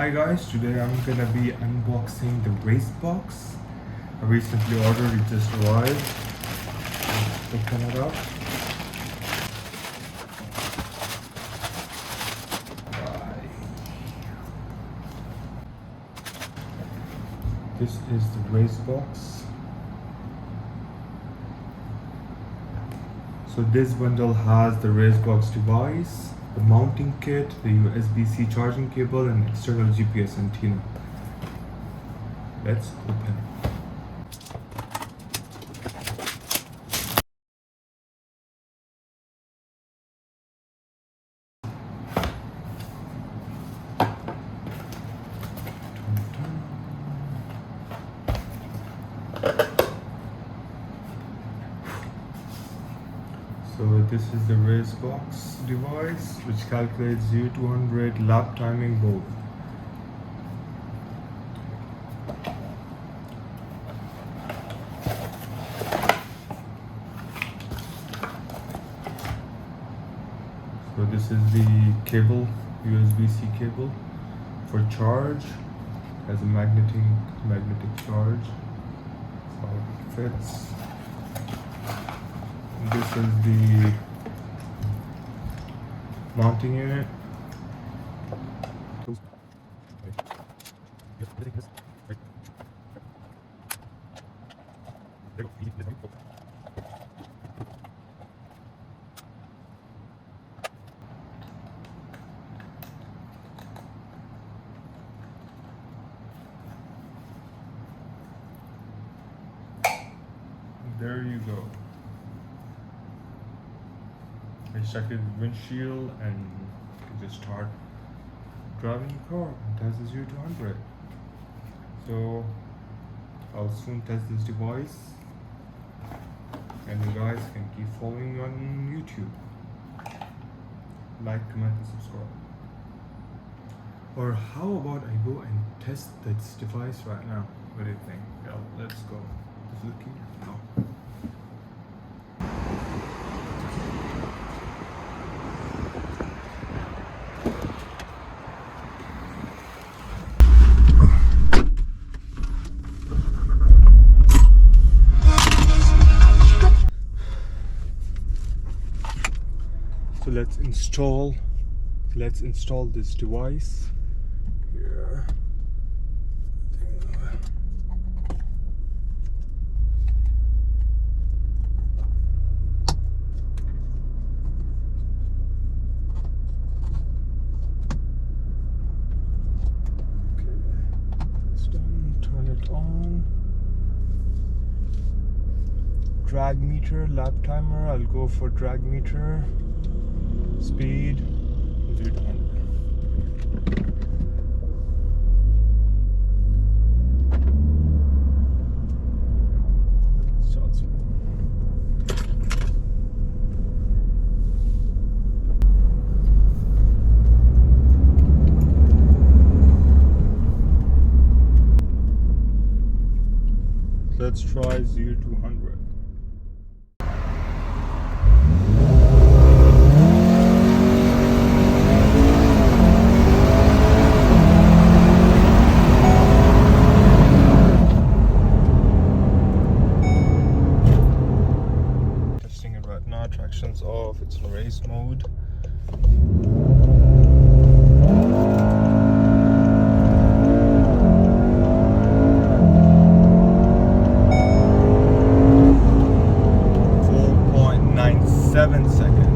Hi guys, today I'm gonna be unboxing the Racebox. I recently ordered, it just arrived. Let's open it up. Right. This is the Racebox. So this bundle has the Racebox device, the mounting kit, the USB-C charging cable, and external GPS antenna. Let's open. So this is the Racebox device, which calculates 0 to 100 lap timing both. So this is the cable, USB-C cable for charge. Has a magnetic charge. That's how it fits. This is the mounting unit. There you go. I checked the windshield and you can just start driving your car and test the 0 to 100. So I'll soon test this device, and you guys can keep following me on YouTube. Like, comment, and subscribe. Or how about I go and test this device right now? What do you think? Yeah, let's go. Just looking now. So let's install this device here. Okay, it's done. Turn it on. Drag meter, lap timer. I'll go for drag meter. Speed 0 to 100. Starts. Let's try 0 to 100. Traction's off, it's in race mode. .97 seconds.